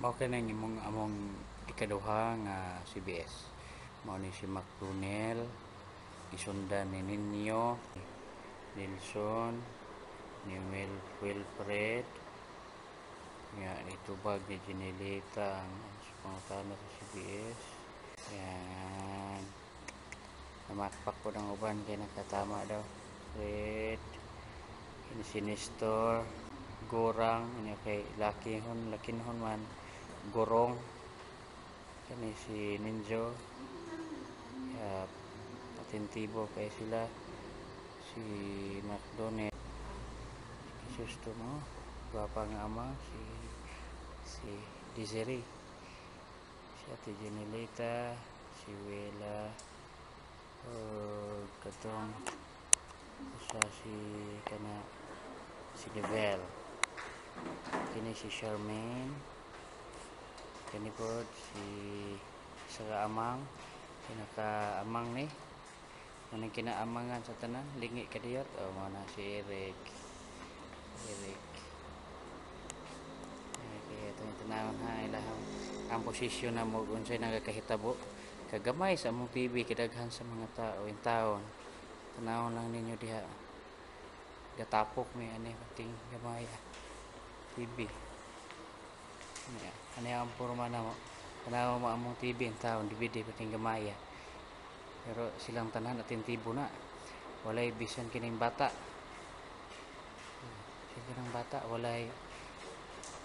Okay na imong among ikaduha nga CBS. Mao ni si McDonell, gisundan ni Ninyo, Nelson, ni Wilfred, nga itubag ni Janelita ang pangutana sa CBS. Yan. Namakpak ko ng uban kaya nakatama daw. Fred, ini si Nestor, Gorang, ini kay Lakinhon man, Gorong, ini si Ninjo, ya, atentibo kay sila, si McDonald, susto mo, gwapa nga ama, si Desiree, si Ate Janelita, si Wela, katong sa si Level, kini si Charmaine, kini po si Sara Amang, kinaka-amang ni anong kinaamangan sa tanan, lingi kadiyot, o mana si Eric. Okay, itong tanawon ha, ilahang ang posisyon na mo unsay nagakahitabo kagamay sa among TV, kidaghan sa mga tao in taon. Tanawon lang ninyo diha, gatapok may ani pating gamay TV. Ano ang porma na mo, tanawon mo among TV in taon, DVD pating gamay. Pero silang tanan atentibo na, walay bisan kining bata, walay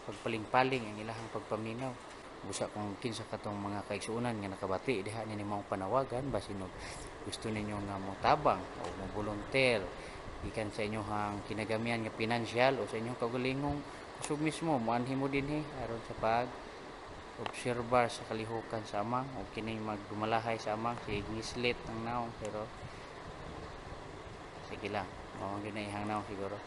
pagpaling-paling ang ilahang pagpaminaw. Busa kung kinsa katong mga kaigsuonan nga nakabati diha ni mong panawagan basin gusto ninyo nga mo tabang o mo volunteer gikan sa inyohang kinagamian nga pinansyal o sa inyong kaugalingong kusog mismo moanhi mo dinhi aron sa pag obserbar sa kalihukan sa amang o kining magdumalahay sa amang si ngislit ang naong. Pero sige lang, mao gyud na ihang naong siguro.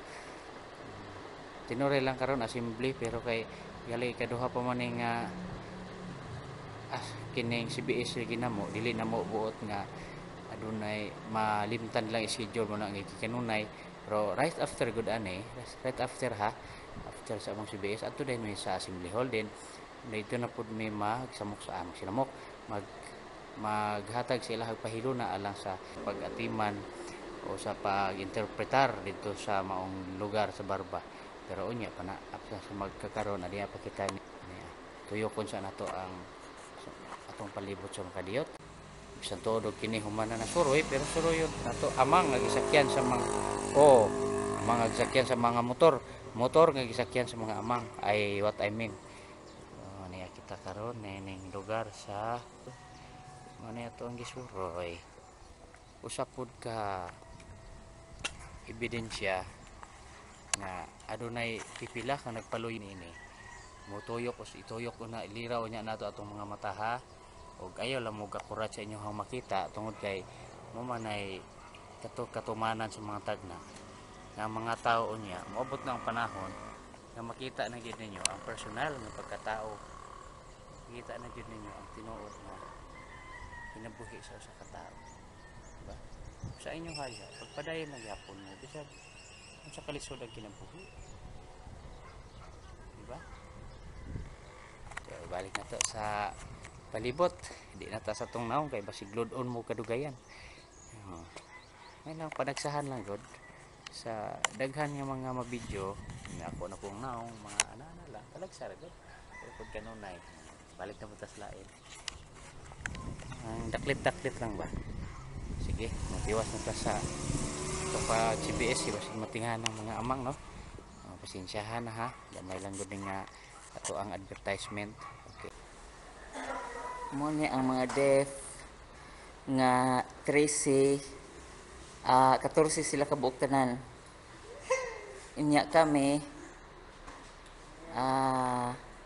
Tinuri lang karon assembly, pero kay gali kaduha pa man nga kining CBS ginamo dili na mo buot nga adunay malimtan lang schedule mo na gikanunay. Pero right after good ani, right after after sa among CBS ato din may sa assembly hall din dito na pud may magsamok sa among sinamok maghatag sila pahilo na alang sa pag-atiman o sa pag-interpretar dito sa maong lugar sa Barba. Pero unya pa na after sa magkakaroon adi pa kita ni tuyokon sa nato ang atong palibot sa makadiyot. Bisan todo kini human na suroy, pero suroy yun nato amang nagisakyan sa mga amang nagisakyan sa mga motor nga gisakyan sa mga amang ay what I mean. Niya kita karon ning lugar sa ano ato ang gisuroy. Usapod ka ebidensya nga adunay pipila ka nagpaloy niini. Mutuyok o ituyok ko na iliraw niya nato atong mga mata ha. Og ayaw lang mo gakurat sa inyong makita tungod kay mo manay katumanan sa mga tagna nga mga tao niya moabot na ang panahon nga makita na gyud ninyo ang personal nga pagkatao, makita na gyud ninyo ang tinuod nga kinabuhi sa usa ka tawo, diba? Sa inyo haya pagpadayon na gyapon mo bisag unsa kalisod ang kinabuhi, diba? So, balik na to sa palibot, hindi na ta sa tong naong kay basig load-on mo kadugayan. May lang panagsahan lang god sa daghan nga mga mabidyo nga ako na kong naong mga ana lang talagsar god. Pero pag kanunay balik na butas lain ang daklit lang ba. Sige, matiwas na ta sa ito pa CBS basig matingan ng mga amang no. Pasensyahan na ha, gamay lang gud nga ato ang advertisement. Mo ni ang mga deaf nga 13 14 sila kabuok tanan. Inya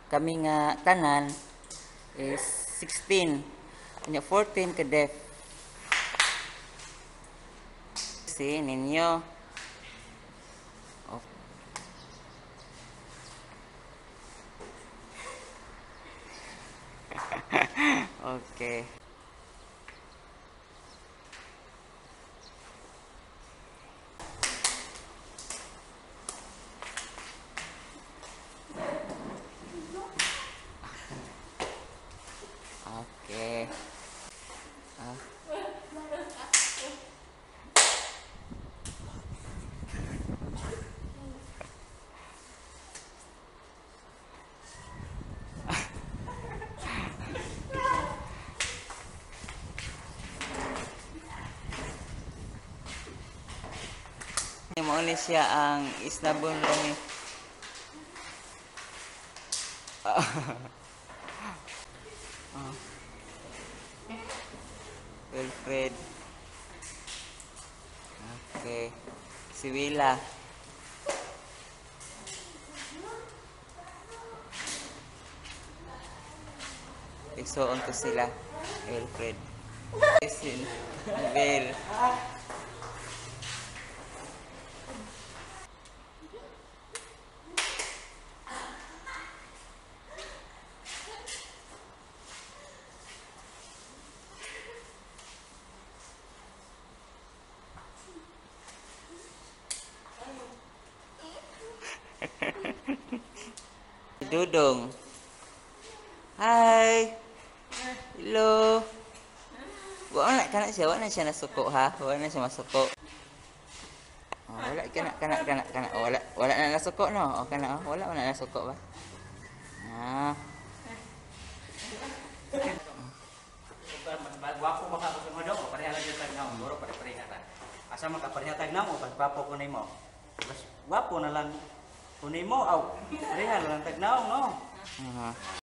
kami nga tanan is 16. Inya 14 ka deaf. Si ninyo okay. mao ni siya ang Isnabon Rumi. Oh. Wilfred. Okay. Si Willa. Igsoon to sila. Wilfred. Isin. Bel. Dudong. Hi. Hello. Wala na siya nasuko ha. Wala na siya masuko. Oh, wala kana. Oh, wala na nasuko no. O kana oh, wala na nasuko ba? Ah. Gwapo makapag mo daw, pareha lang yung tagnaw, buro pare-pareha ra. Asa makapareha tagnaw mo, pag gwapo ko nimo. Mas gwapo na lang kunay mo, aw. Pareha lang tagnaw, no?